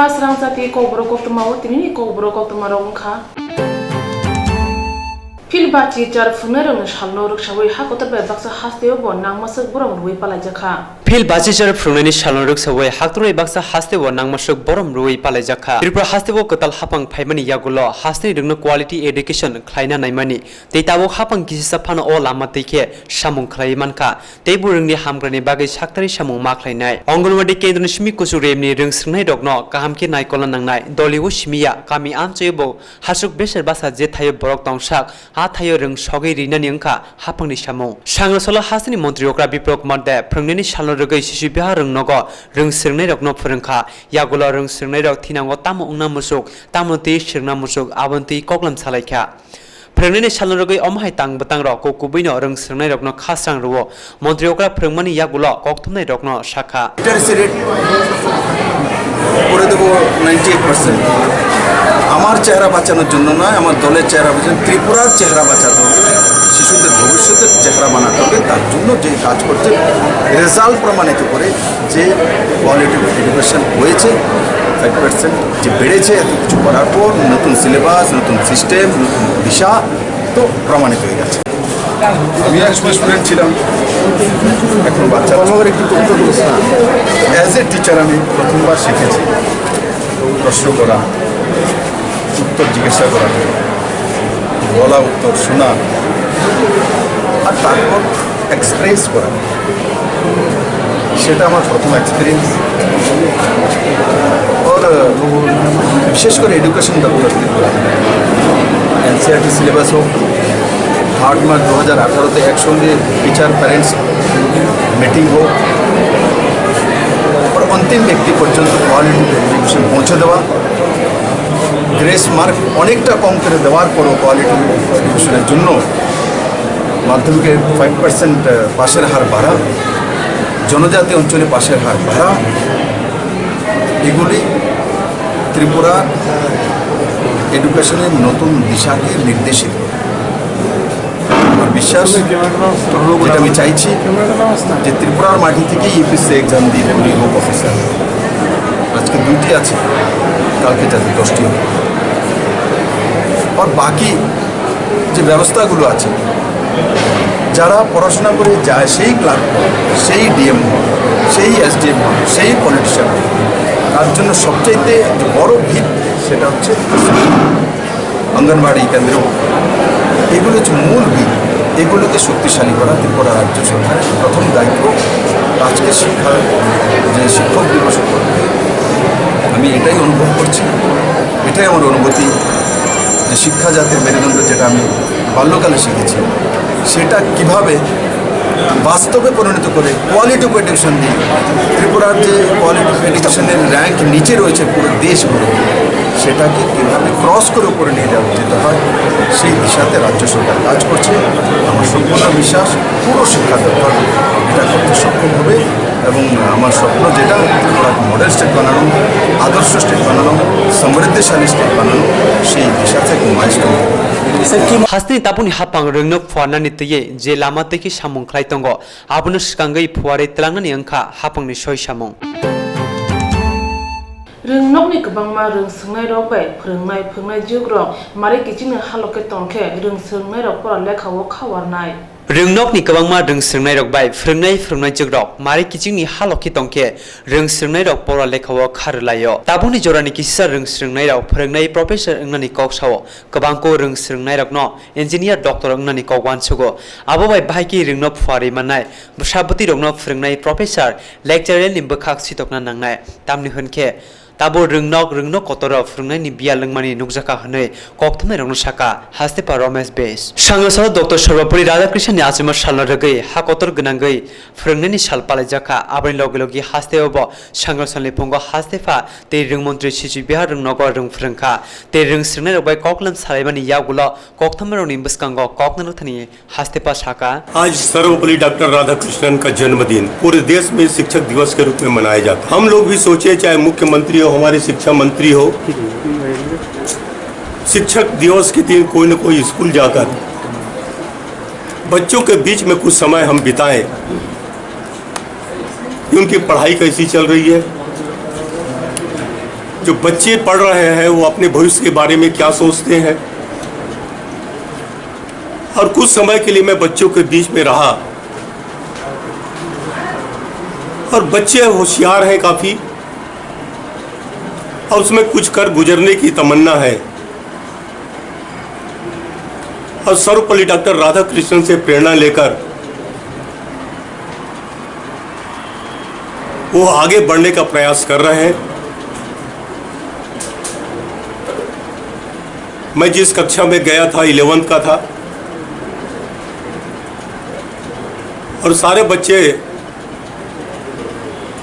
Mas rang sati ko bro ko tmau tini ko bro ko tmarong kha Filbachi jar funerang shalno rukshawi hakotar be baksa hasteo bo nangmasuk borong rui palajakha Filbachi jar funani shalno rukshawi haktroi baksa hasteo nangmasuk borong rui palajakha Tripura hasteo kotal hapang phaimani yagulo hasteni rungno quality education khlaina naimani teitabo hapang kisisa phano o lama teike samung khlaimanka teiburungni hamgrani bagai saktari samung ma khlainai Anganwadi kendroni simi kusuremni rungsrnai rokno kahamke naikola nangnai doliwo simiya kami amchebo hasuk beser basa je thayo borok tongsak Athayo rung sogai rinani angka hapangni samo sangrasala hasini mantri okra biprok mande phrungneni salno rogai sisu biha rung nogo rung sirnai rokno phurungkha yagulo rung sirnai rok thinango tamo ungna musuk tamo te sirna musuk abanti koklam salaikha phrungneni salno rogai omhai tang batang rok kubuino rung sirnai rokno khasrang ruwo mantri okra phrungmani yagulo kokthumnai rokno shakha করে দেব 98% আমার চেহারা বাঁচানোর জন্য নয় আমার দলের চেহারা বাঁচানো ত্রিপুরার চেহারা বাঁচাতে হবে শিশুদের ভবিষ্যতের চেহারা বানাতে হবে তার জন্য যে কাজ করছে রেজাল্ট প্রমাণিত করে যে কোয়ালিটি এডুকেশন হয়েছে 5% যে বেড়েছে এত কিছু করার পর নতুন সিলেবাস নতুন সিস্টেম নতুন দিশা তো প্রমাণিত হয়ে গেছে আমি একসময় স্টুডেন্ট ছিলাম এখন বাচ্চা একটু অ্যাজ এ টিচার আমি প্রথমবার শিখেছি প্রশ্ন করা উত্তর জিজ্ঞাসা করা বলা উত্তর শোনা আর তারপর এক্সপ্রেস করা সেটা আমার প্রথম এক্সপিরিয়েন্স और বিশেষ করে এডুকেশন ডেভেলপমেন্ট করা এনসিআরটি সিলেবাস হোক 8 মার্চ 2018 তে একসঙ্গে টিচার প্যারেন্টস মিটিং হোক और अंतिम व्यक्ति पर्यন্ত কোয়ালিটি এডুকেশন পৌঁছে দেওয়া গ্রেস মার্ক অনেকটা কম করে দেওয়ার পরও কোয়ালিটি এডুকেশনের জন্য মাধ্যমিকের 5% পাশের হার বাড়া জনজাতি অঞ্চলে পাশের হার বাড়া এগুলি ত্রিপুরা এডুকেশনের নতুন দিশাকে নির্দেশিত আমার বিশ্বাস যেটা আমি চাইছি যে ত্রিপুরার মাটি থেকে ইউপিএসসি এক্সাম দিয়ে পুলিশ হোক অফিসার আজকে 2টি আছে কালকে যাতে 10টি হবে আর বাকি যে ব্যবস্থাগুলো আছে যারা পড়াশোনা করে যায় সেই ক্লার্ক সেই ডিএম সেই এসডিএম সেই পলিটিশিয়ান তার জন্য সবচাইতে যে বড় ভিত সেটা হচ্ছে অঙ্গনবাড়ি কেন্দ্র এগুলো হচ্ছে মূল ভিত এগুলোকে শক্তিশালী করা ত্রিপুরা রাজ্য সরকারের প্রথম দায়িত্ব আজকে শিক্ষার যে শিক্ষক দিবস আমি এটাই অনুভব করছি এটাই আমার অনুভূতি যে শিক্ষা জাতির মেরুদণ্ড যেটা আমি বাল্যকালে শিখেছি সেটা কিভাবে বাস্তবে পরিণত করে কোয়ালিটি অফ এডুকেশন দিয়ে ত্রিপুরার যে কোয়ালিটি অফ এডুকেশনের র্যাঙ্ক নিচে রয়েছে পুরো দেশগুলো সেটাকে কীভাবে ক্রস করে উপরে নিয়ে যাওয়া যেতে হয় সেই দিশাতে রাজ্য সরকার কাজ করছে আমার সম্পূর্ণ বিশ্বাস পুরো শিক্ষা দপ্তর এটা করতে সক্ষম হবে এবং আমার স্বপ্ন যেটা ত্রিপুরাকে মডেল স্টেট বানানো আদর্শ স্টেট বানানো সমৃদ্ধশালী স্টেট বানানো সেই দিশাতে এক milestone Hasni tapuni hapang rengnok fuanani teye je lama teki samung khlai tongo abunu skangai fuare tlangani angkha hapang ni soi samung Rengnok ni kabangma rung sungai rok bai phungnai jugrok mare kiching haloke tongkhe rung sungai rok pora lekhawo khawarnai Rengnok ni kabangma rung sirnai rok bai phungnai jugrok mare kiching ni haloki tongke rung sirnai rok pora lekhawo kharlayo tabuni jorani kisa rung sirnai rok phungnai professor ngnani koksawo kabangko rung sirnai rok no engineer doctor ngnani kokwan sugo abo bai bhaiki rengnok fuari manai sabati rok no phungnai professor lecturer ni bakhak sitokna nangnai tamni hunke Tabo rengnok kotoro frungnai ni bia lengmani nukjaka hanoi kokthumnai rongno saka haste pa Ramesh base sangasara Dr. Sarvapuri Radhakrishnan ni achima salna ragei hakotor gnangai frungnai ni sal palajaka abani logilogi haste obo sangasal ni pongo haste fa te rungmontri Sisi Bihar rungnogo rung frungkha te rung sirnai robai koklam salaimani yagulo kokthumnai rongni biskango koknano thani haste pa saka आज Sarvepalli doctor Radhakrishnan का जन्मदिन पूरे देश में शिक्षक दिवस के रूप में मनाया जाता है हम लोग भी सोचे चाहे मुख्यमंत्री हो हमारे शिक्षा मंत्री हो शिक्षक दिवस के दिन कोई न कोई स्कूल जाकर बच्चों के बीच में कुछ समय हम बिताएं उनकी पढ़ाई कैसी चल रही है जो बच्चे पढ़ रहे हैं वो अपने भविष्य के बारे में क्या सोचते हैं। और कुछ समय के लिए मैं बच्चों के बीच में रहा और बच्चे होशियार हैं काफ़ी और उसमें कुछ कर गुजरने की तमन्ना है। और सर्वपल्ली डॉक्टर राधाकृष्णन से प्रेरणा लेकर वो आगे बढ़ने का प्रयास कर रहे हैं। मैं जिस कक्षा में गया था 11th का था और सारे बच्चे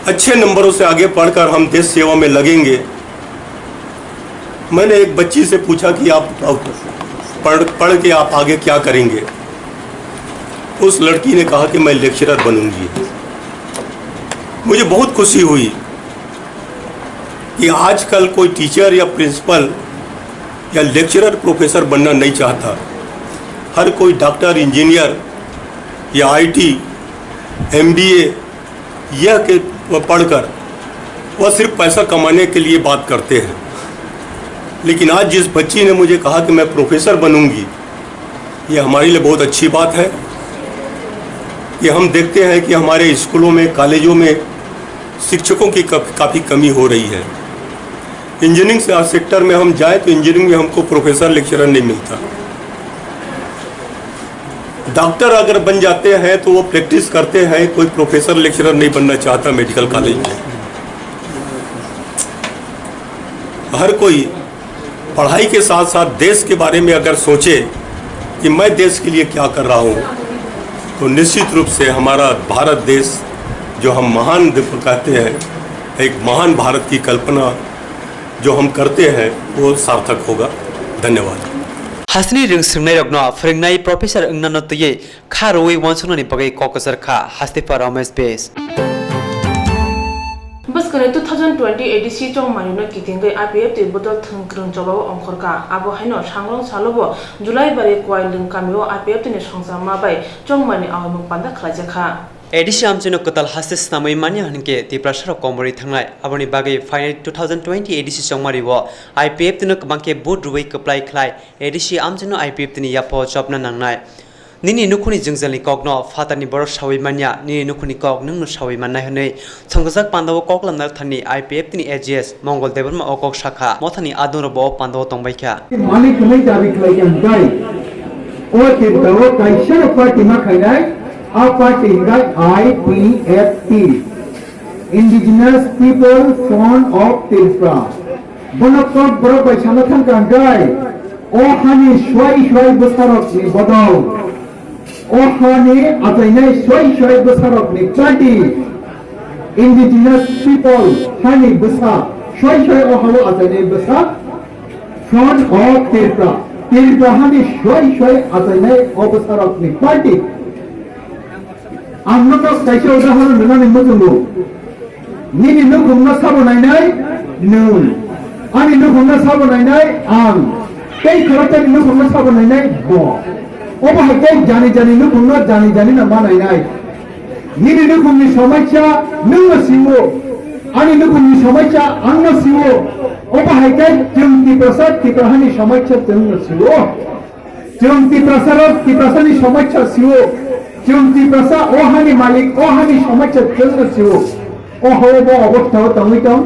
अच्छे नंबरों से आगे पढ़कर हम देश सेवा में लगेंगे। मैंने एक बच्ची से पूछा कि आप पढ़ के आप आगे क्या करेंगे। उस लड़की ने कहा कि मैं लेक्चरर बनूंगी। मुझे बहुत खुशी हुई कि आजकल कोई टीचर या प्रिंसिपल या लेक्चरर प्रोफेसर बनना नहीं चाहता। हर कोई डॉक्टर, इंजीनियर या आईटी, एमबीए यह के पढ़कर वह सिर्फ पैसा कमाने के लिए बात करते हैं। लेकिन आज जिस बच्ची ने मुझे कहा कि मैं प्रोफेसर बनूंगी, यह हमारे लिए बहुत अच्छी बात है। कि हम देखते हैं कि हमारे स्कूलों में, कॉलेजों में शिक्षकों की काफ़ी कमी हो रही है। इंजीनियरिंग सेक्टर में हम जाए तो इंजीनियरिंग में हमको प्रोफेसर, लेक्चरर नहीं मिलता। डॉक्टर अगर बन जाते हैं तो वो प्रैक्टिस करते हैं, कोई प्रोफेसर, लेक्चरर नहीं बनना चाहता मेडिकल कॉलेज में। हर कोई पढ़ाई के साथ साथ देश के बारे में अगर सोचे कि मैं देश के लिए क्या कर रहा हूँ, तो निश्चित रूप से हमारा भारत देश जो हम महान कहते हैं, एक महान भारत की कल्पना जो हम करते हैं वो सार्थक होगा। धन्यवाद। हासनी रिंग सिंगनाय रगनो फोरोंनाय प्रोफेसर अंगनानो तुये खारोई वनसुननि बगै ककसर खा हास्तेफा रमेश बेस बस कने 2020 एडिसी चों मानिनो किथिंगै आईपीएफ ते बदल थंग्रं जबाव अंखरका आबो हाइनो सांग्रं सालोबो जुलाई बारे क्वाइलिं कामियो आईपीएफ ते संसा माबाय चों मानि आवमु पान्दा खलाजखा एडिसी आमचनो कतल हासिस नामै मानि हनके तिप्रासर कमरि थांनाय आबनि बागै फाइनल 2020 एडिसी चंमारि वो आईपीएफ तिनो कबांके बुट रुबै कप्लाय खलाय एडिसी आमचनो आईपीएफ तिनि यापो चपना नांनाय निनि नुखुनि जोंजलनि कगनो फातानि बर सावै मानिया निनि नुखुनि कग नंनो सावै माननाय हनै संगजाक पान्दाव कगलामना थानि आईपीएफ तिनि एजीएस मंगल देबरमा अकक शाखा मथानि आदनरबो पान्दाव तंबायखा मालिक नै दाबि खलायगोन गाय ओ तिरदाव कायसर पार्टी मा खायनाय आ पार्टी गाय IPFT indigenous people front of Tipra बनकक बर बैसाना थांगान गाय ओ हानि स्वय बसारक नि बदाव ओ हानि आतायनाय स्वय बसारक नि पार्टी इंडिजिनस पीपल हानि बसा स्वय ओ हाव आतायनाय बसा फ्रंट ऑफ तिरप्रा तिरप्रा हानि स्वय आतायनाय ओ बसारक नि पार्टी आमनो तो कायसे उदाहरण होनानै मोजोंगो निनि नुखुमना साबनायनाय नों आंनि नुखुमना साबनायनाय आं कै खरतानि नुखुमना साबनायनाय ब अबाहाय कै जानि नुखुमना जानि ना मानायनाय निनि नुखुमनि समस्या नोंनो सिङो आंनि नुखुमनि समस्या आंनो सिङो अबाहाय कै जों तिप्रासानि समस्या जोंनो सिङो जों तिप्रासानि समस्या सिङो जों तिप्रासा ओहानि मालिक ओहानि समस्या जोंनो सिङो ओहो अवस्थायाव तङै दं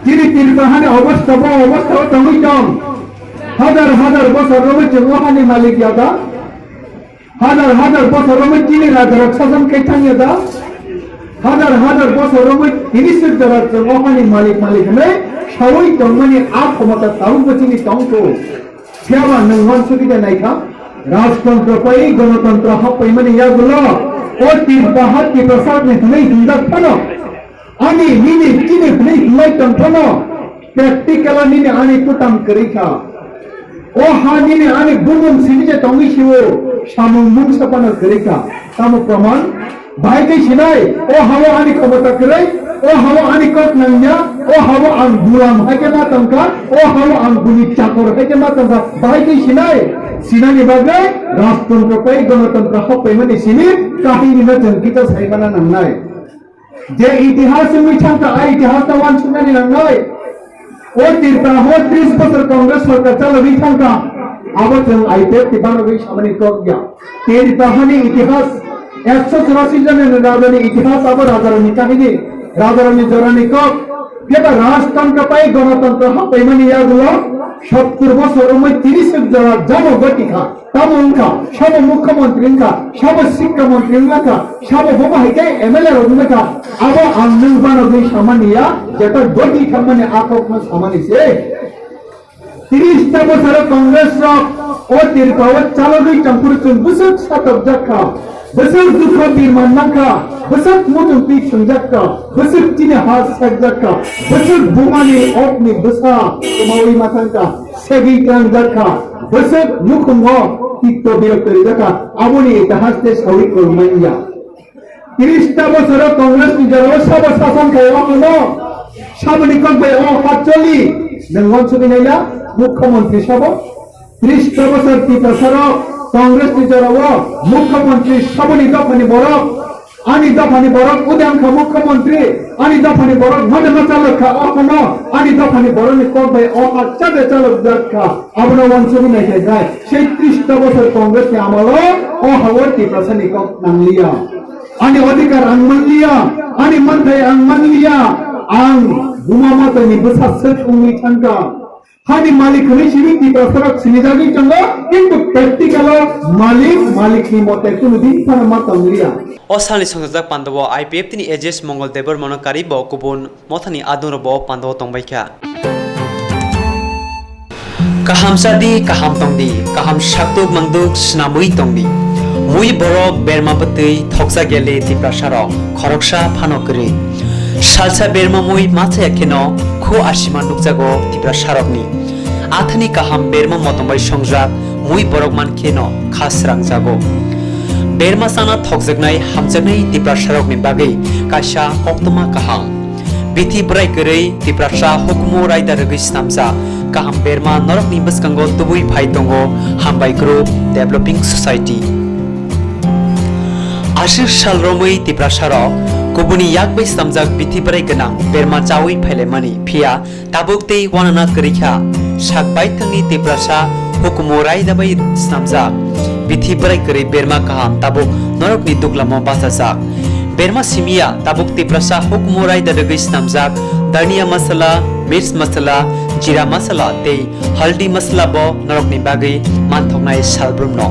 दिनै तिरपाहानि अवस्थायाव तङै दं हाजार बोसोरबो जों ओहानि मालिक यादा हाजार बोसोरबो दिनै राजाराव सासन कैथां यादा हाजार बोसोरबो दिनै सिरदारा जों ओहानि मालिक नै सावै दं माने आ क्षमता ताउ बचिनि तंखौ फियाबा नोंवन सुबिदा नायखा राजतंत्र पै गणतंत्र हपै माने यागुलो ओ तिरपाहा तिरपासा ने नै हिंदा फनो आनि निनि किने नै हिंदाय तंफनो प्रेक्टिकल निनि आनि कुटाम करिखा ओ हा निनि आनि बुमुम सिनिजे तंगिसिवो सामुं मुं सपना करिखा तामु प्रमाण बायकै सिनाय ओ हावा आनि क्षमता करै ओ हावा आनि कट नंया ओ हावा आं गुलाम हाके मा तंका ओ हावा आं गुनि चाकर हाके मा तंका बायकै सिनाय सिनानि बागै राजतंत्र पै गणतंत्र हपै माने सिनि काहिनी न जंकिता सायबाना नांनाय जे इतिहास मिथांका आ इतिहास वान सुनानि नांनाय ও তিরতা হো 30 বছর কংগ্রেস সরকার চালাবি থাকা আবার जों আইপিএফ টি বানাবি সামনে করিয়া তেরি তাহানি ইতিহাস 184 জনের রাজানি ইতিহাস আবার রাজারানী কাহিনী রাজারানী জরানী কক যেটা রাজতন্ত্র পাই গণতন্ত্র হাতে মানে ইয়াগুলো 70 বছর ওই 30 জন জনগতিকা তামুনকা সব মুখ্যমন্ত্রীকা সব শিক্ষামন্ত্রীকা সব বোমাহিকে এমএলএ রুমকা আবার আন্দোলন বানাবি সামানিয়া যেটা গতি সামান্য আকক সামানিছে 30টা বছর কংগ্রেস ও তিরপাওয়ার চালগুই চাম্পুরচুন বুসক সাতক জাকা বুসক দুঃখ বিমান নাকা বুসক মুতুপি সংজাকা বুসক চিনে হাস সাজাকা বুসক বুমানি অপনি বুসা তোমাওই মাথাঙ্কা সেগি কান জাকা বুসক মুখুঙ্গ তিক্ত বিরক্তরি জাকা আবনি ইতিহাসতে সবই করমাইয়া 30টা বছর কংগ্রেস নিজের সব শাসন খায় অনো সামনে কবে ও হাতচলি নঙ্গন ছবি নাইলা মুখ্যমন্ত্রী সব 30টা বছর তিতাসর কংগ্রেস নিজের মুখ্যমন্ত্রী সবনি দফানি বড় আনি দফানি বড় উদাঙ্ক মুখ্যমন্ত্রী আনি দফানি বড় মদন চালক অকন আনি দফানি বড় নি কবে ও চাঁদে চালক দেখা আপন অঞ্চলে নাই যায় সেই 30টা বছর কংগ্রেস কে আমল ও হওয়ার তিতাসনি কক নাংলিয়া ani অধিকার আংমানলিয়া ani মন্থাই আংমানলিয়া আং বুমামাতে নি বসাছে উংলি থাঙ্কা হানি মালিক হই সিবি প্রসরক সিনিদাগি চঙ্গ কিন্তু প্র্যাকটিক্যাল মালিক নি মতে কোনদিন পানা মাতাংলিয়া অসানি সংযোজক পান্দব আইপিএফ তিনি এজেস মঙ্গলদেবর মনকারি ব কুবুন মথানি আদুর ব পান্দব তংবাইখা কাহাম সাদি কাহাম তংদি কাহাম শাকতুক মংদুক স্নামুই তংদি মুই বরক বেরমা বতৈ থকসা গেলে তিপ্রাসারক খরকসা ফানকরি সালসা বেরমা মুই মাছে এখেন খো আশিমা নুকজাগো তিপ্রাসারকনি আথানি কাহাম বেরমা মতমবাই সংজাক মুই বরক মান খেন খাসরাং জাগো বেরমা সানা থকজাগনাই হামজাগনাই তিপ্রাসারকনি বাগৈ কাইসা কক্তমা কাহাম বিথি ব্রাই গरै তিপ্রাসা হুকুমো রাইদা রগৈ সামজা কাহাম বেরমা নরকনি বসকাঙ্গো তুবুই ফাই দঙ্গো হামবাই গ্রুপ ডেভেলপিং সোসাইটি আশির সাল রমৈ তিপ্রাসারক কুবুনি ইয়াকबै সামজাক বিথি ব্রাই গনাং বেরমা চাউই ফাইলে মানি ফিয়া তাবুকতেই ওয়ানানা করিখা সাকবাই थंगनि तिप्रासा हुकुमो रायदाबै सामजाक बिथि ब्राय गरै बेरमा काहाम ताबुक नरकनि दुगलामो बासाजाक बेरमा सिमिया ताबुक तिप्रासा हुकुमो रायदा दगै सामजाक दानिया मसला मिर्च मसला जिरा मसला ते हल्दी मसला बो नरकनि बागै मानथंनाय सालब्रुमनो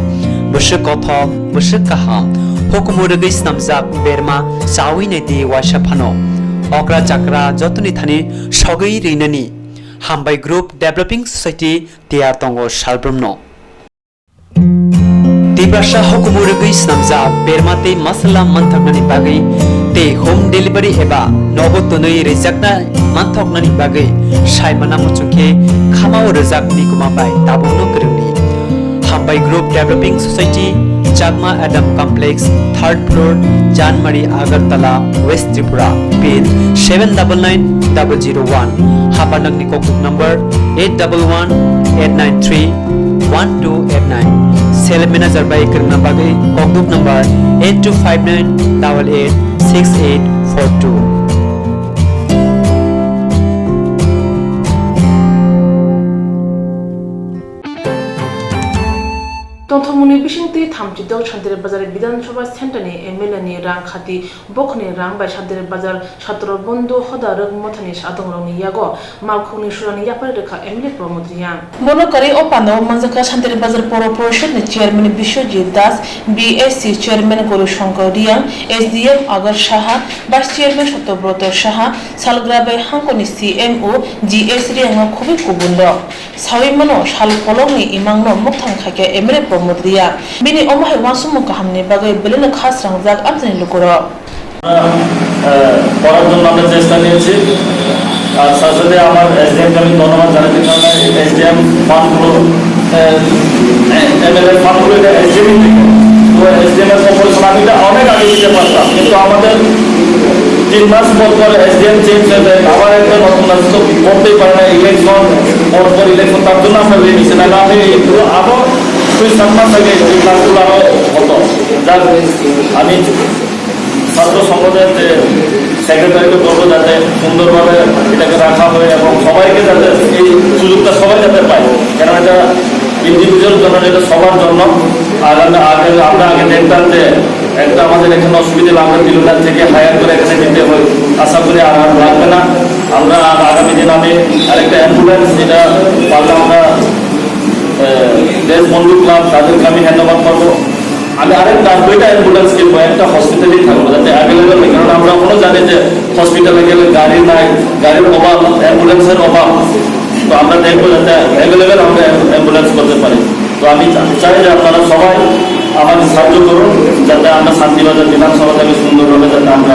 बसु कथक बसु काहाम हुकुमो दगै सामजाक बेरमा चाउइनाय दि वाशाफानो अक्रा चाक्रा जतनि थानि सगै रैनानि हामबाय ग्रुप डेभलपिंग सोसाइटी तियार तंगो सालब्रुमनो तिप्रासा हुकुमो रगै सामजा बेरमाते मसला मानथकनानि बागै ते होम डेलिवरी एबा नगदनै रेजाकना मानथकनानि बागै सायमाना मुचुके खामाव रेजाकनि कुमाबाय ताबुनो गोरोंनि हामबाय group developing society Chakma Adam complex 3rd floor जानमारी आगरतला वेस्ट त्रिपुरा पिन 799001 हापानगनि ककटुक नंबर 8118931289 सेल मैनेजर बाय करना बागै ककटुक नंबर 8259886842 तंथमुनि बिसिंति थामजिदक शान्तिरे बाजार विधानसभा सेन्टारनि एमएलए रां खाति बखनि रां बाय शान्तिरे बाजार छात्र बन्धु हदारक मथानि सादंरनि यागो मालखौनि सुरानि यापार रेखा एमएलए प्रमोदरिया बनकरि अपानो मानजाका शान्तिरे बाजार पौर परिषदनि chairman Biswajit Das BSc chairman गरु शंकर रियां एसडीएम आगर साहा भाइस चेयरमैन सत्यव्रत साहा सालग्राबाय हांकनि सीएमओ जीएस रियां खुबि कुबुन्द साविमनो साल कलंनि इमांनो मुक्तां खाके एमएलए प्रमोदरिया बिनि अमाय वासुमु काहामनि बागै बेलेनो खास रंजाक आमजनि लुकुरो পড়ার জন্য আমরা চেষ্টা নিয়েছি আর সাথে আমার এসডিএমকে আমি ধন্যবাদ জানাতে চাই এসডিএম ফান্ডগুলো এমএলএ ফান্ডগুলো এটা এসডিএম থেকে তো এসডিএম এর কর্পোরেশন আমি এটা অনেক আগে দিতে পারতাম কিন্তু আমাদের 3 মাস পর এসডিএম চেঞ্জ হয়ে যায় আবার একটা নতুন রাষ্ট্র করতেই পারে না ইলেকশন পর ইলেকশন তার জন্য আমরা রেডি ছিলাম না আমি আরও 2-7 মাস আগে এই ক্লাসগুলো আরও হতো যার আমি ছাত্র সংগঠনের যে সেক্রেটারিকে বলবো যাতে সুন্দরভাবে এটাকে রাখা হয় এবং সবাইকে যাতে এই সুযোগটা সবাই যাতে পায়, কেন এটা ইন্ডিভিজুয়াল জন্য, এটা সবার জন্য। আর আমরা আগে দেখতাম যে একটা আমাদের এখানে অসুবিধা হলে আমরা বিলুনার থেকে হায়ার করে এখানে নিতে হয়, আশা করি আর লাগবে না। আমরা আগামী দিন আমি আরেকটা অ্যাম্বুলেন্স, এটা পারলে আমরা দেশবন্ধু ক্লাব তাদেরকে আমি হ্যান্ড ওভার করবো। আমি আরেকটা 2টা অ্যাম্বুলেন্স কিনবো, একটা হসপিটালেই থাকবো যাতে অ্যাভেলেবেল নেই, কারণ আমরা এখনো জানি যে হসপিটালে গেলে গাড়ি নাই, গাড়ির অভাব, অ্যাম্বুলেন্সের অভাব। তো আমরা দেখবো যাতে অ্যাভেলেবেল আমরা অ্যাম্বুলেন্স করতে পারি। তো আমি চাই যে আপনারা সবাই আমাকে সাহায্য করুন যাতে আমরা শান্তিবাজার বিধানসভা থেকে সুন্দরভাবে যাতে আমরা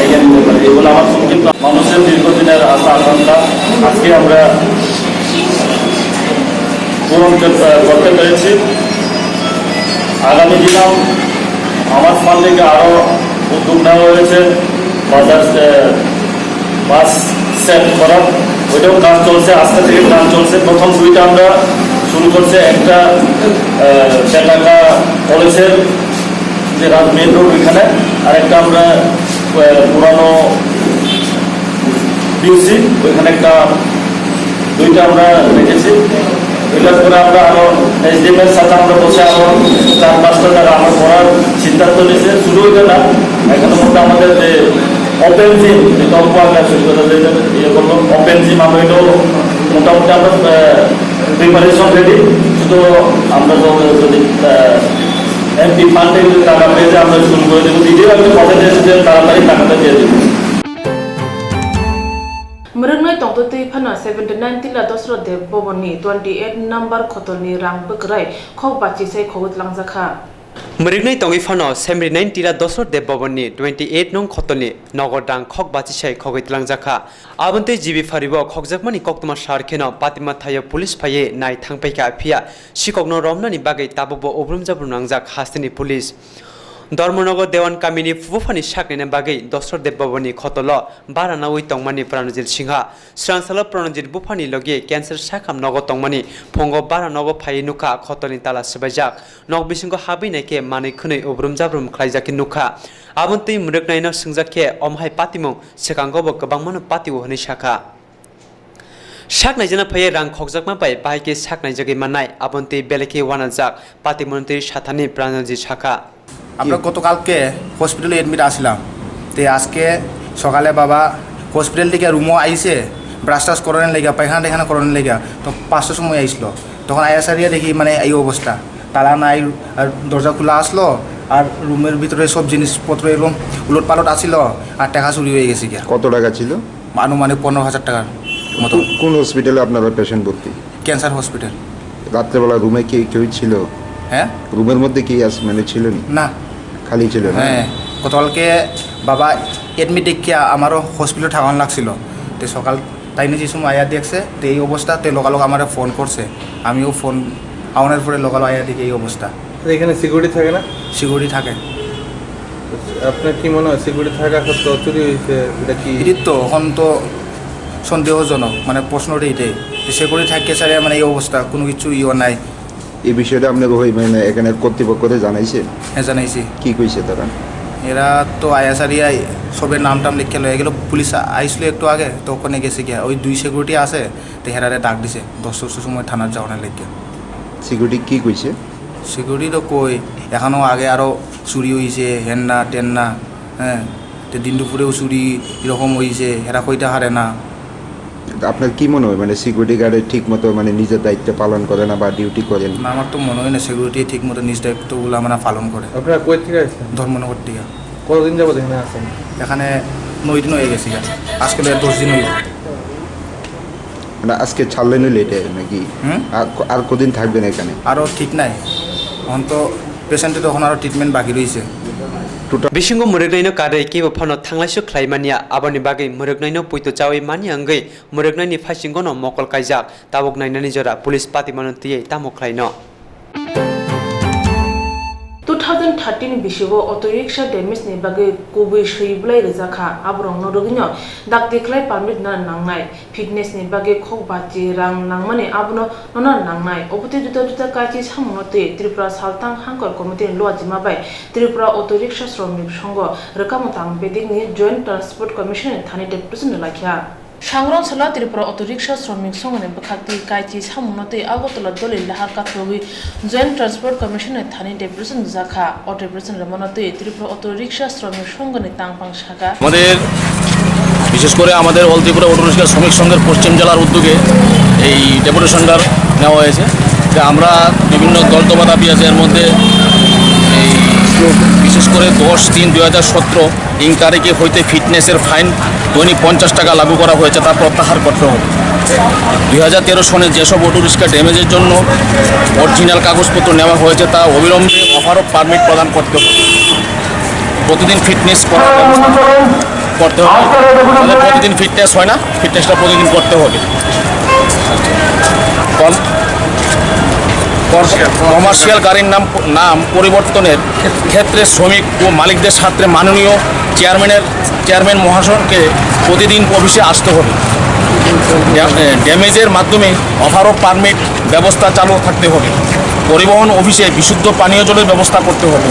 এগিয়ে নিতে পারি। এগুলো আমার সংক্ষিপ্ত মানুষের দীর্ঘদিনের আশা আকাঙ্ক্ষা আজকে আমরা পূরণ করতে পেরেছি। আগামী দিনেও আমার ফান্ড থেকে আরও উদ্যোগ নেওয়া হয়েছে, বাস সেট করার, ওইটাও কাজ চলছে, আজকে থেকে কাজ চলছে। প্রথম 2টা আমরা শুরু করছে, একটা বেটাকা কলেজের যে মেন রোড ওইখানে, আরেকটা আমরা পুরানো বিউসি ওইখানে একটা 2টা আমরা রেখেছি। এটার পরে আমরা আরও এসডিএমের সাথে আমরা বসে আরও 4-5টা টাকা আমরা করার সিদ্ধান্ত নিয়েছে। শুধু ওইটা না, এখনো মধ্যে আমাদের যে ওপেন জিম, যেটা অল্প আগে ইয়ে করলো ওপেন জিম, আমরা এটাও মোটামুটি আমরা প্রিপারেশন রেডি। শুধু আমরা যদি এমপি ফান্ডে টাকা পেয়েছে আমরা শুরু করে দেবো। দিদিও আমি কথা দিয়েছি যে তাড়াতাড়ি টাকাটা দিয়ে দেবো। Merengnoi tongtoti phana 79 tila dosro de boboni 28 number khotolni rang bukrai khok bachi sai khogut langjakha Meriknai tongi fano 79 tila dosor de boboni 28 nong khotolni nogodang khok bachi sai khogit langjakha abante jibi faribo khokjakmani koktuma sarkheno patima thaya police phaye nai thangpaika phia sikokno romnani bagai tabubo obrumjabru nangjak hastini police Dharmanagar দেওয়ান কামিনী ফুফানি সাকরিনে বাগৈ দশর দেববাবনি খতল বারানা ওই তংমানি প্রাণজিৎ সিংহা শ্রানসাল প্রাণজিৎ বুফানি লগে cancer সাখাম নগ তংমানি ফঙ্গ বারানগ phi নুখা খতলনি তালা সিবাইজাক নগ বিসিংহ হাবিনাইকে মাनै খুनै उब्रुम जाब्रुम खालायजाखि नुखा आबन्ति मुरुकनायनो सोंजाखे अमहाय पातिमं सेकांगबो गोबांमानो पातिव हनै साखा साकनायजना फैये रां खकजाकमा बाय बाहायके साकनायजागै मानाय आबन्ति बेलेके वानाजाक पातिमन्त्रि साथानि प्राणजिৎ साखा আমরা গতকালকে হসপিটালে এডমিট আসলাম, তো আজকে সকালে বাবা হসপিটাল থেকে রুমও আইসে ব্রাশ টাশ করানোর লেগা, পায়খানা টেখানা করানোর লেগা। তো 5টার সময় আইসলো, তখন আয়া সারিয়া দেখি মানে এই অবস্থা, তালা নাই, আর দরজা খোলা আসলো, আর রুমের ভিতরে সব জিনিসপত্র এরকম উলট পালট আসছিল, আর টাকা চুরি হয়ে গেছে গিয়া। কত টাকা ছিল? আনুমানিক 15,000 টাকার মতো। কোন হসপিটালে আপনারা পেশেন্ট ভর্তি? Cancer hospital. রাত্রেবেলা রুমে কি কেউ ছিল? হ্যাঁ, রুমের মধ্যে কি মানে ছিল না, খালি ছিল? হ্যাঁ, গতকালকে বাবা এডমিট দেখিয়া আমারও হসপিটালে ঠাকান লাগছিল। তো সকাল তাই যে সময় আয়া দেখছে, তো এই অবস্থা, তো লগালগ আমার ফোন করছে, আমিও ফোন আওয়ানোর পরে লগালগ আয়া দেখি এই অবস্থা। এখানে সিকিউরিটি থাকে না? সিকিউরিটি থাকে। আপনার কি মনে হয় সিকিউরিটি থাকা সত্ত্বেও চুরি হয়েছে? এটা কি এটি তো এখন তো সন্দেহজনক, মানে প্রশ্নটা এটাই, তো সিকিউরিটি থাকে স্যার, মানে এই অবস্থা, কোনো কিছু ইয়ে নাই। এই বিষয়টা আপনাকে ওই মানে এখানে কর্তৃপক্ষতে জানাইছে? হ্যাঁ, জানাইছি। কি কইছে তারা? এরা তো আয়াসারিয়া সবের নাম টাম লিখে লয়ে গেল, পুলিশ আইসলো একটু আগে, তো ওখানে গেছে গিয়া ওই 2 সিকিউরিটি আছে, তো হেরারে ডাক দিছে 10টার সময় থানার যাওয়ার লেগে। সিকিউরিটি কি কইছে? সিকিউরিটি তো কই এখনও আগে আরও চুরি হয়েছে, হেন না টেন না, হ্যাঁ, তো দিন দুপুরেও চুরি এরকম হয়েছে, হেরা কইতে হারে না। আপনার কি মনে হয় মানে সিকিউরিটি গার্ডে ঠিক মতো মানে নিজের দায়িত্ব পালন করে না বা ডিউটি করেন? না, আমার তো মনে হয় না সিকিউরিটি ঠিক মতো নিজ দায়িত্বগুলো মানে পালন করে। আপনারা কই থেকে আসছেন? ধর্মনগর থেকে। কতদিন যাবত এখানে আছেন? এখানে 9 দিন হয়ে গেছে, আজকে 10 দিন হয়ে গেছে। মানে আজকে ছাড়লেন হইলে এটা নাকি? আর কদিন থাকবেন এখানে? আরও ঠিক নাই, এখন তো পেশেন্টের তখন আরও ট্রিটমেন্ট বাকি রয়েছে। बिसिंगो मुरुगनायनो कारै केबो फानो थांलायसो ख्लायमानिया आबानि बागै मुरुगनायनो पुइतो चावै मानि आंगै मुरुगनायनि फाइसिंगनो मकल कायजाक ताबुक नायनानि जरा पुलिस पातिमानो तियै तामो ख्लायनो 2013 बिसिगो ऑटो रिक्शा डैमेज नि बागे गुबै सैब्लाय रजाखा आब्रं नरगिनो दाक देखलाय पारमिट ना नांनाय फिटनेस नि बागे खक बाति रां नांमाने आबनो नना नांनाय अबते जुता काची सामनते त्रिपुरा सालतां हांकर कमिटि लजिमा बाय त्रिपुरा ऑटो रिक्शा श्रमिक संघ रकामतां बेदिगनि जॉइंट ट्रांसपोर्ट कमिशन थाने डेपुटेशन लाखिया सांग्रां सला त्रिपुरा ऑटो रिक्शा श्रमिक संघने बखाती काची सामनते आगतला दले लाहार काथोगि जॉइंट ट्रांसपोर्ट कमिशन थाने डेपुटेशन जाखा ऑटो डेपुटेशन रमनते त्रिपुरा ऑटो रिक्शा श्रमिक संघने तांगपां शाखा আমাদের বিশেষ করে আমাদের অল ত্রিপুরা অটো রিক্সা শ্রমিক সংঘের পশ্চিম জেলার উদ্যোগে এই ডেপুটেশনটা নেওয়া হয়েছে যে আমরা বিভিন্ন দলতবা দাবি আছে এর মধ্যে এই বিশেষ করে 10/3/2017 ইং তারিখে হইতে ফিটনেসের ফাইন দৈনিক 50 টাকা লাগু করা হয়েছে তা প্রত্যাহার করতে হবে 2013 সনে যেসব অটো রিক্সা ড্যামেজের জন্য অরিজিনাল কাগজপত্র নেওয়া হয়েছে তা অবিলম্বে অফার অফ পারমিট প্রদান করতে হবে প্রতিদিন ফিটনেস করতে হবে তাহলে প্রতিদিন ফিটনেস হয় না ফিটনেসটা প্রতিদিন করতে হবে কমার্শিয়াল গাড়ির নাম পরিবর্তনের ক্ষেত্রে শ্রমিক ও মালিকদের স্বার্থে মাননীয় চেয়ারম্যান মহাশয়কে প্রতিদিন অফিসে আসতে হবে ড্যামেজের মাধ্যমে অফার অফ পারমিট ব্যবস্থা চালু থাকতে হবে পরিবহন অফিসে বিশুদ্ধ পানীয় জলের ব্যবস্থা করতে হবে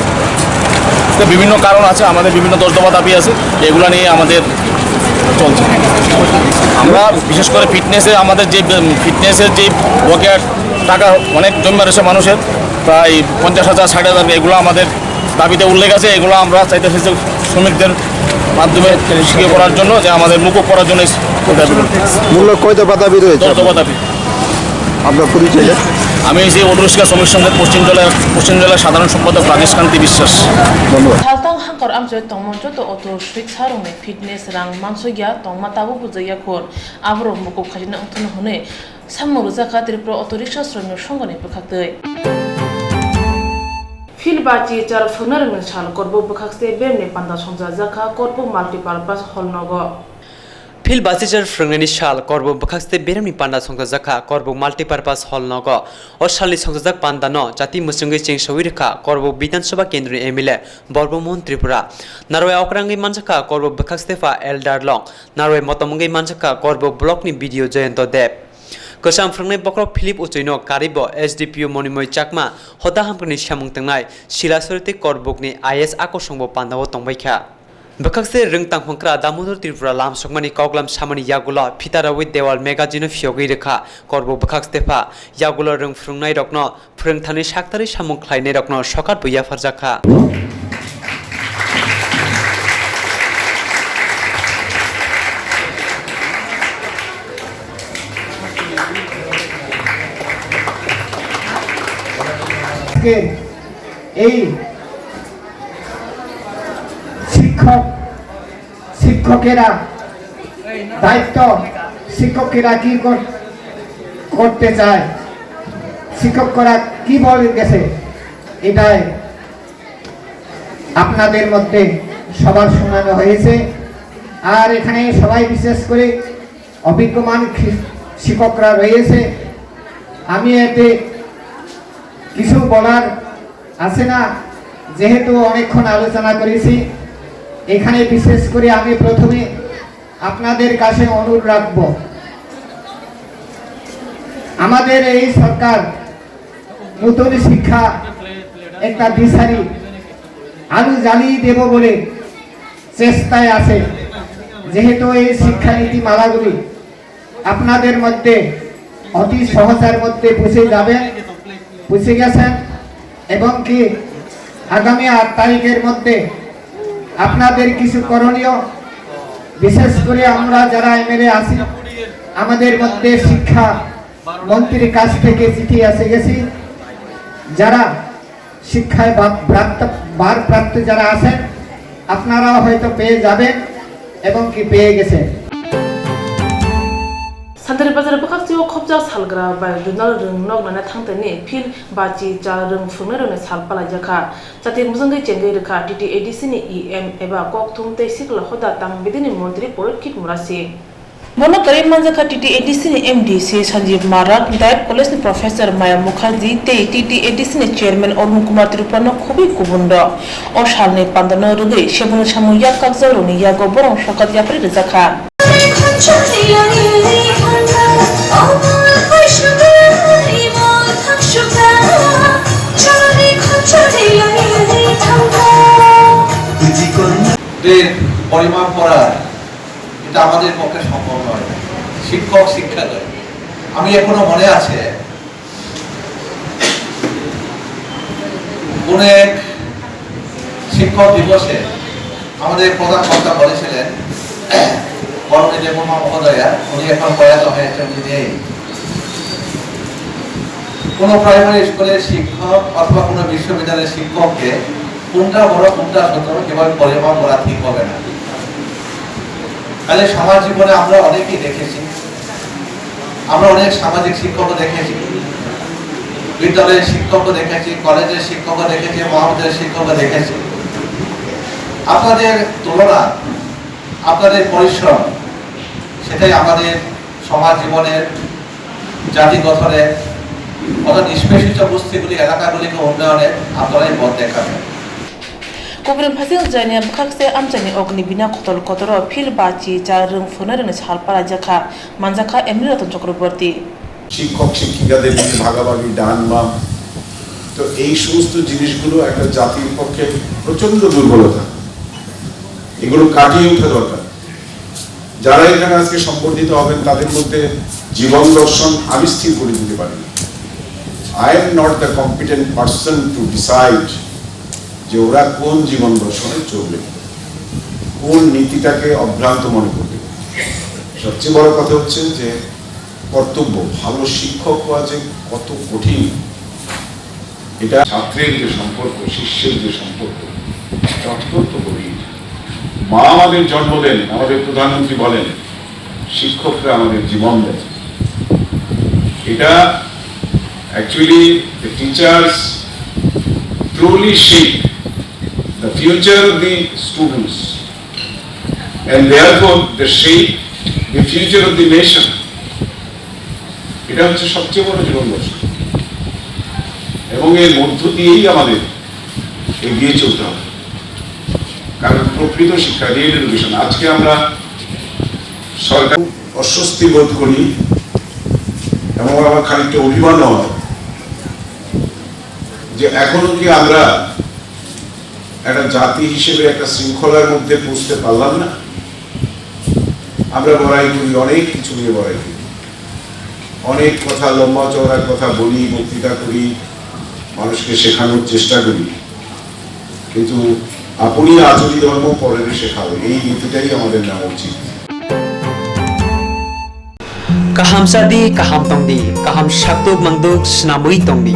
তো বিভিন্ন কারণ আছে আমাদের বিভিন্ন দফা দাবি আছে এগুলো নিয়ে আমাদের চলছে আমরা বিশেষ করে আমাদের যে ফিটনেসের যে বকেয়া টাকা অনেক জমা রয়েছে মানুষের প্রায় 50,000 60,000 এগুলো আমাদের দাবিতে উল্লেখ আছে এগুলো আমরা চাইতেছি যে শ্রমিকদের মাধ্যমে শিখিয়ে করার জন্য যে আমাদের মুকুব করার জন্য দাবি মূল্য কয় দফা দাবি রয়েছে দফা দাবি আপনার পরিচয় আমি যে অটো রিক্সা শ্রমিক সংঘের পশ্চিম জেলার সাধারণ সম্পাদক রাজেশ কান্তি বিশ্বাস ধন্যবাদ সালতাং হাঙ্কর আমজয় তংমঞ্চ তো অটো রিক্সা রংনে ফিটনেস রাং মানসইয়া তংমা তাবু বুজাইয়া খোর আবরম মুকুব খাজিনা अंथन हने सामनो रजाखा त्रिपुरा ऑटो रिक्शा श्रमिक संघनि बखाक्तै फिल बाची चार फुनर में साल करबो बखाक्ते बेमने पांदा संजा जाखा करबो माल्टीपारपास हॉल नगो फिल बाजिजार फ्रंगनि साल करब बखास्ते बेरामनि पांडा संजाजाखा करब माल्टीपारपास हॉल नग और सालनि संजाजाक पांडा न जाति मुसुंगै चेंसवि रेखा करब विधानसभा केंद्र एमएलए बर्बमोहन त्रिपुरा नारवे अक्रांगै मानजाखा करब बखास्तेफा एल्डार लं नारवे मतमंगै मानजाखा करब ब्लॉकनि वीडियो जयंत देव कसाम फ्रंगनै बक्रक फिलिप उचैनो कारिब एसडीपीओ मणिमय चाकमा हदा हामकनि सामुं तंनाय शिलासरति करबकनि आईएस आकर्षंबो पांडाव तंबायखा बखाक्से रंगतां हंक्रा दामोदर त्रिपुरा लाम सकमानि कौगलाम सामानि यागुला फितारावि देवाल मेगाजिनो फियोगै रेखा करबो बखाक्सेफा यागुला रंग फ्रुंनाय रकनो फोरोंथानि साक्तारि सामुं ख्लायनाय रकनो सकात बुया फारजाखा এই শিক্ষকেরা দায়িত্ব শিক্ষকেরা কি করতে চায় শিক্ষকরা কি বলে গেছে এটাই আপনাদের মধ্যে সবার শোনানো হয়েছে আর এখানে সবাই বিশেষ করে অভিজ্ঞমান শিক্ষকরা রয়েছে আমি এতে কিছু বলার আছে না যেহেতু অনেকক্ষণ আলোচনা করেছি এখানে বিশেষ করে আমি প্রথমে আপনাদের কাছে অনুরোধ রাখব আমাদের এই সরকার নতুন শিক্ষা একটা দিশারি আলু জ্বালিয়ে দেব বলে চেষ্টায় আছে যেহেতু এই শিক্ষানীতি মালাগুলি আপনাদের মধ্যে অতি সহজের মধ্যে পৌঁছে গেছেন এবং কি আগামী 8 তারিখের মধ্যে আপনাদের কিছু করণীয় বিশেষ করে আমরা যারা এমএলএ আছি আমাদের মধ্যে শিক্ষা মন্ত্রীর কাছ থেকে চিঠি এসে গেছে যারা শিক্ষায় ভারপ্রাপ্ত যারা আছেন আপনারাও হয়তো পেয়ে যাবেন এবং কি পেয়ে গেছেন Santari bazar bakaktiyo khopja salgra bai junal rung nok nana thangtani phil bachi cha rung phungna rone salpala jakha chati musangai chengai rekha TTADC ni EM eba kokthum te sikla hoda tang bidini montri porokhit murasi Monokari Manjaka TTADC ni MDC Sanjeev Marak, Diet College ni Professor Maya Mukherjee, TTADC ni Chairman Arun Kumar Tirupano Kubi Kubundo, O Shalni Pandano Rugri, Shebun Shamu Yakak Zaruni Yago Borong Shokat Yapri Rizaka. পরিমাপ করা এটা আমাদের পক্ষে সম্ভব নয়। শিক্ষক শিক্ষা দেয়। আমি এখনো মনে আছে কোন এক শিক্ষক দিবসে আমাদের প্রধান বক্তা বলেছিলেন বরণী দেবমা মহোদয়া, উনি এখন প্রয়াত হয়েছেন, উনি নেই। কোনো প্রাইমারি স্কুলের শিক্ষক অথবা কোনো বিশ্ববিদ্যালয়ের শিক্ষককে কোনটা বড় কোনটা ছোট কিভাবে পরিমাপ করা ঠিক হবে না। তাহলে সমাজ জীবনে আমরা অনেকেই দেখেছি, আমরা অনেক সামাজিক শিক্ষকও দেখেছি, বিদ্যালয়ের শিক্ষকও দেখেছি, কলেজের শিক্ষকও দেখেছি, মহাবিদ্যালয়ের শিক্ষকও দেখেছি। আপনাদের তুলনা, আপনাদের পরিশ্রম, সেটাই আমাদের সমাজ জীবনের, জাতি গঠনের, অর্থাৎ নিষ্পেষিত বস্তিগুলি এলাকাগুলিকে উন্নয়নে আপনারাই পথ দেখাবেন। Kubrin Pasing Jani Bakse Amjani Ogni Bina Kotol Kotoro, Phil Bachi, Jarung Funer and Halpara Jaka, Manjaka, Emiraton Chakraborty. শিক্ষক শিক্ষিকাদের মধ্যে ভাগাভাগি ডান বাম, তো এই সমস্ত জিনিসগুলো একটা জাতির পক্ষে প্রচন্ড দুর্বলতা, এগুলো কাটিয়ে ওঠা দরকার। যারা এখানে আজকে সম্বর্ধিত হবেন তাদের মধ্যে জীবন দর্শন আমি স্থির করে দিতে পারি। I am not the competent person to decide যে ওরা কোন জীবন দর্শনে চলবে, কোন নীতিটাকে অভ্রান্ত মনে করবে। সবচেয়ে বড় কথা হচ্ছে যে কর্তব্য, ভালো শিক্ষক হওয়া যে কত কঠিন, এটা ছাত্রের যে সম্পর্ক, শিষ্যের যে সম্পর্ক, অত্যন্ত গভীর। মা আমাদের জন্ম দেন, আমাদের প্রধানমন্ত্রী বলেন শিক্ষকরা আমাদের জীবন দেন। এটা actually the teachers truly shape the future of the students and therefore they shape the future of the nation. এটা হচ্ছে সবচেয়ে বড় জীবন দর্শন, এবং এর মধ্য দিয়েই আমাদের এগিয়ে চলতে হবে। কারণ প্রকৃত শিক্ষা, রিয়েল এডুকেশন, আজকে আমরা সরকার অস্বস্তি বোধ করি এবং আমার খানিকটা অভিমান হয় যে এখনো কি আমরা একটা জাতি হিসেবে একটা শৃঙ্খলার মধ্যে পৌঁছতে পারলাম না। আমরা বড়াই করি, অনেক কিছু নিয়ে বড়াই করি, অনেক কথা, লম্বা চওড়ার কথা বলি, বক্তৃতা করি, মানুষকে শেখানোর চেষ্টা করি, কিন্তু আপনি আচরি ধর্ম পরের শেখাবে, এই নীতিটাই আমাদের নেওয়া উচিত। Kaham sadi, kaham tongdi, kaham shaktuk mangduk snamui tongdi.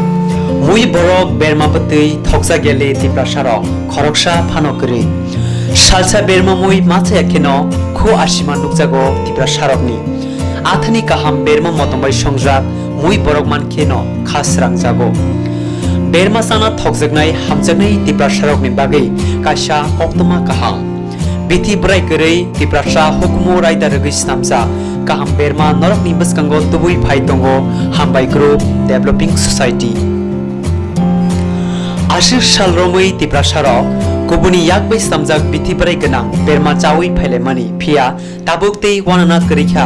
Mui borok berma patui thoksa gele tiprasaro khoroksha phanokri. Salsa berma mui matha yakeno kho ashima nukjago tiprasarokni. Athani kaham berma motombai songjak mui borok mankeno khasrang jago. Berma sana thokjaknai hamjaknai tiprasarokni bagai kaisa koktoma kaham. Bithi brai korei tiprasa hukumo raida rogoi snamja kaham berma norok ni baskango tubui phai tongo hambai group developing society. Ashir sal romoi tiprasaro kubuni yakbai samjak bithi brai ganang berma chawi phaile mani phia tabuk tei wanana korikha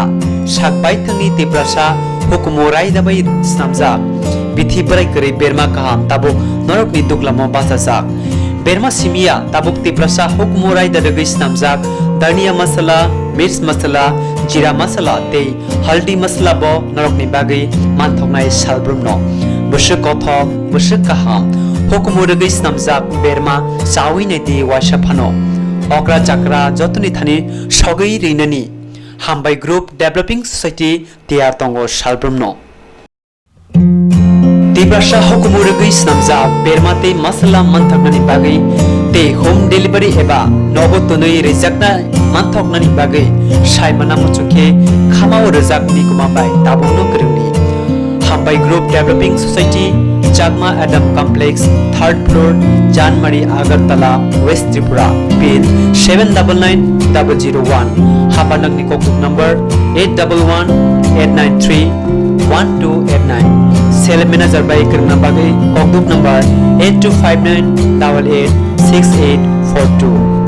sakbai thangni tiprasa hukumo raida bai snamja bithi brai korei berma kaham tabuk norok ni duklamo basajak. Berma simia tabuk tiprasa hukumo raida rogoi snamjak dania masala, mirch masala, jira masala tei haldi masala bo norokni bagai manthoknai salbrumno busuk kothok busuk kaham hukumo rogoi snamjak berma chawi nedi wasaphano okra chakra jotoni thani sogoi reinani hambai group developing society tiar tongo salbrumno tiprasa hukumo rogoi snamjak berma tei masala manthoknani bagai tei home delivery eba nobotonoi rejakna manthoknani bagai saimana muchukhe khamao rejak nikuma bai tabungno krungni hambai group developing society Chakma Adam Complex, 3rd floor, Janmari, Agartala, West Tripura. Pin 799001. Hapanagni Kokuk number 811-893-1289. Sale manager by Kirnabagai Kokuk number 8259886842.